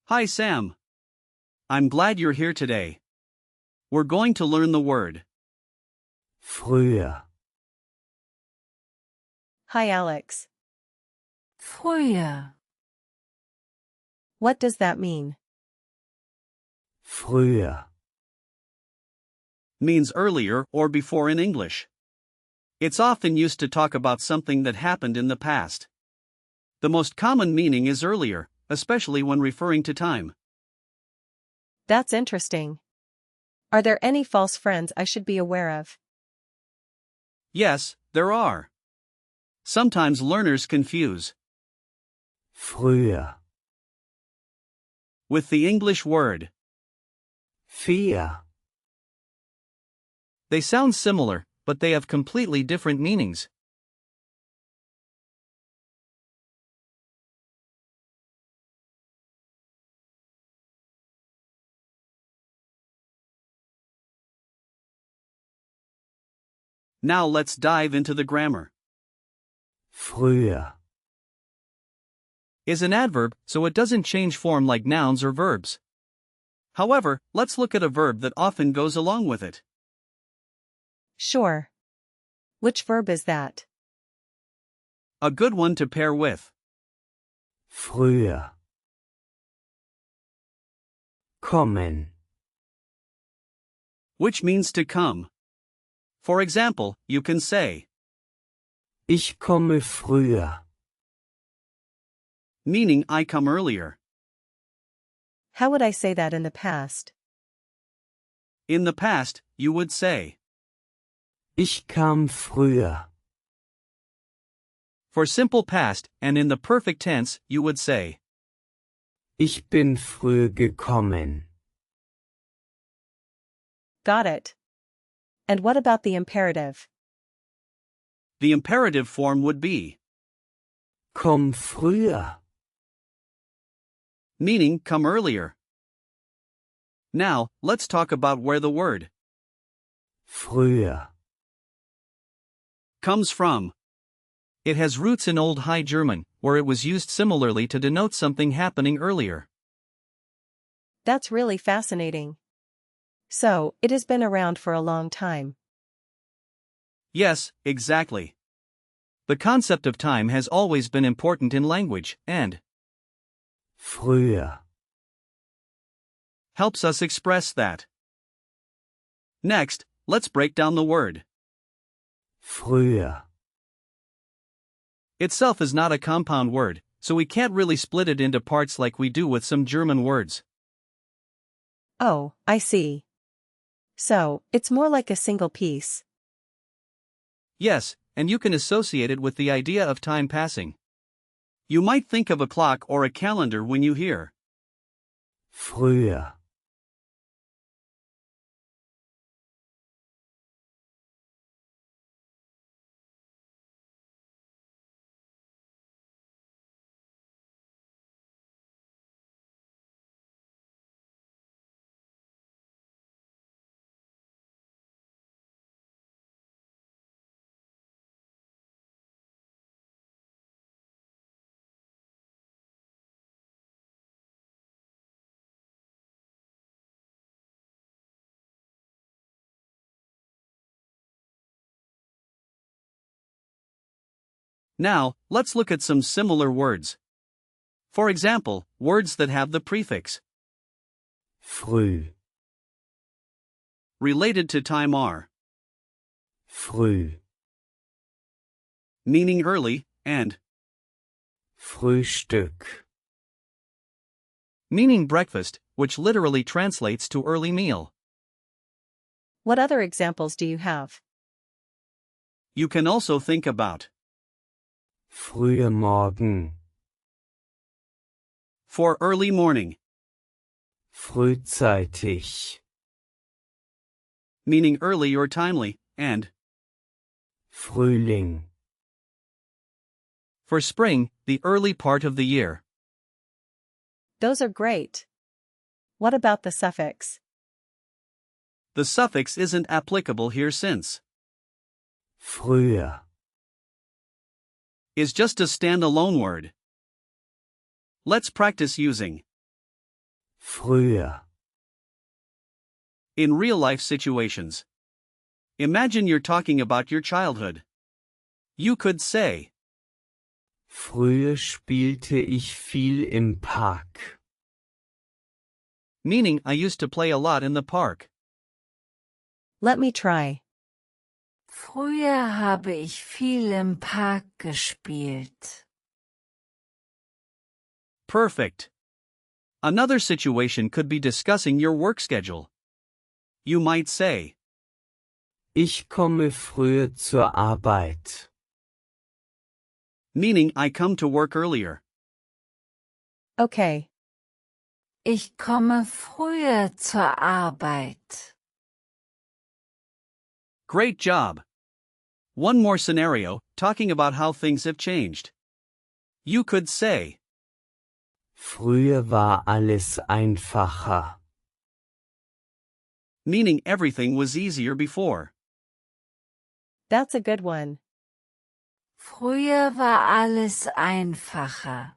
Hi Sam. I'm glad you're here today. We're going to learn the word früher, Hi Alex. Früher. What does that mean? früher, means earlier or before in English. It's often used to talk about something that happened in the past. The most common meaning is earlier, especially when referring to time. That's interesting. Are there any false friends I should be aware of? Yes, there are. Sometimes learners confuse früher, with the English word. vier, They sound similar, but they have completely different meanings. Now let's dive into the grammar. früher, Is an adverb, so it doesn't change form like nouns or verbs. However, let's look at a verb that often goes along with it. Sure. Which verb is that? A good one to pair with früher, kommen, which means to come. For example, you can say, ich komme früher, meaning I come earlier. How would I say that in the past? In the past, you would say, ich kam früher, for simple past, and in the perfect tense, you would say, ich bin früh gekommen, Got it. And what about the imperative? the imperative form would be, komm früher, meaning come earlier. Now, let's talk about where the word früher, comes from. It has roots in Old High German, where it was used similarly to denote something happening earlier. That's really fascinating. So, it has been around for a long time. Yes, exactly. The concept of time has always been important in language, and früher, helps us express that. Next, let's break down the word. früher, Itself is not a compound word, so we can't really split it into parts like we do with some German words. Oh, I see. So, it's more like a single piece. Yes, and you can associate it with the idea of time passing. You might think of a clock or a calendar when you hear früher, Now, let's look at some similar words. For example, words that have the prefix früh, related to time are früh, meaning early, and Frühstück, meaning breakfast, which literally translates to early meal. What other examples do you have? You can also think about früher Morgen, for early morning, frühzeitig, meaning early or timely, and Frühling, for spring, the early part of the year. Those are great. What about the suffix? The suffix isn't applicable here since früher, is just a standalone word. Let's practice using früher, In real-life situations. Imagine you're talking about your childhood. You could say, früher spielte ich viel im Park. meaning I used to play a lot in the park. Let me try. Früher habe ich viel im Park gespielt. Perfect. Another situation could be discussing your work schedule. You might say, Ich komme früher zur Arbeit. meaning I come to work earlier. Okay. Ich komme früher zur Arbeit. Great job. One more scenario, talking about how things have changed. You could say, Früher war alles einfacher. meaning everything was easier before. That's a good one. Früher war alles einfacher.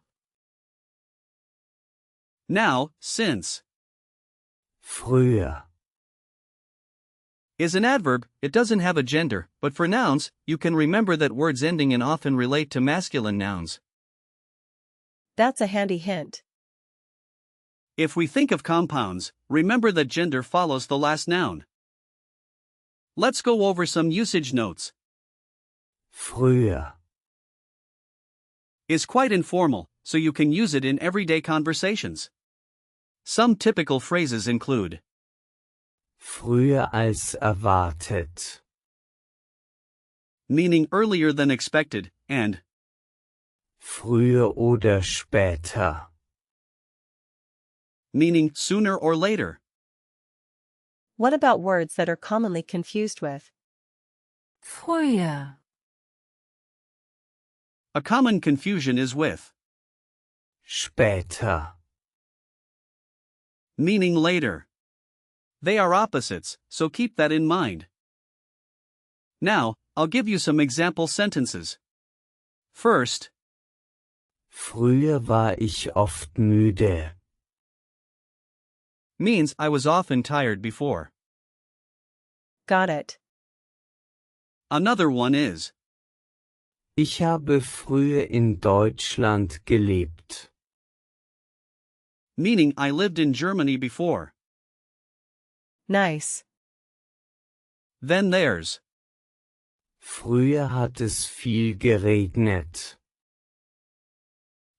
Now, since Früher, is an adverb, it doesn't have a gender, but for nouns, you can remember that words ending in often relate to masculine nouns. That's a handy hint. If we think of compounds, remember that gender follows the last noun. Let's go over some usage notes. früher, Is quite informal, so you can use it in everyday conversations. Some typical phrases include früher als erwartet, meaning earlier than expected, and früher oder später, meaning sooner or later. What about words that are commonly confused with? Früher. A common confusion is with später, meaning later. They are opposites, so keep that in mind. Now, I'll give you some example sentences. First, früher war ich oft müde. means I was often tired before. Got it. Another one is Ich habe früher in Deutschland gelebt. meaning I lived in Germany before. Nice. Then there's Früher hat es viel geregnet.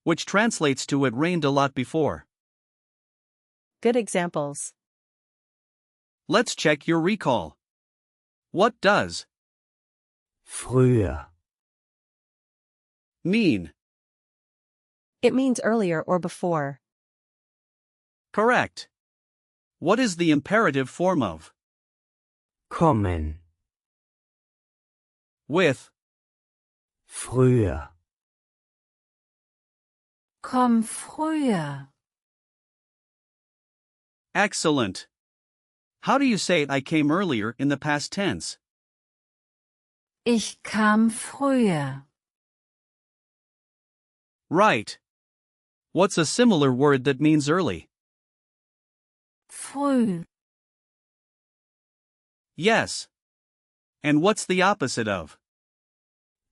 which translates to it rained a lot before. Good examples. Let's check your recall. What does Früher, mean? It means earlier or before. Correct. What is the imperative form of kommen. with? Früher, Komm früher. Excellent. How do you say I came earlier in the past tense? Ich kam früher. Right. What's a similar word that means early? Früh. Yes. And what's the opposite of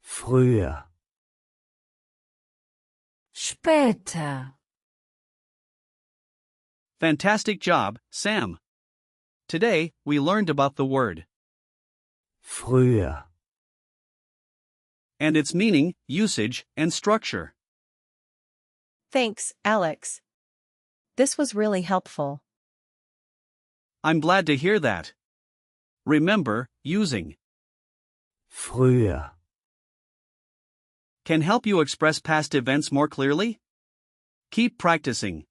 früher, Später. Fantastic job, Sam. Today, we learned about the word früher. and its meaning, usage, and structure. Thanks, Alex. This was really helpful. I'm glad to hear that. Remember, using Früher, can help you express past events more clearly. Keep practicing.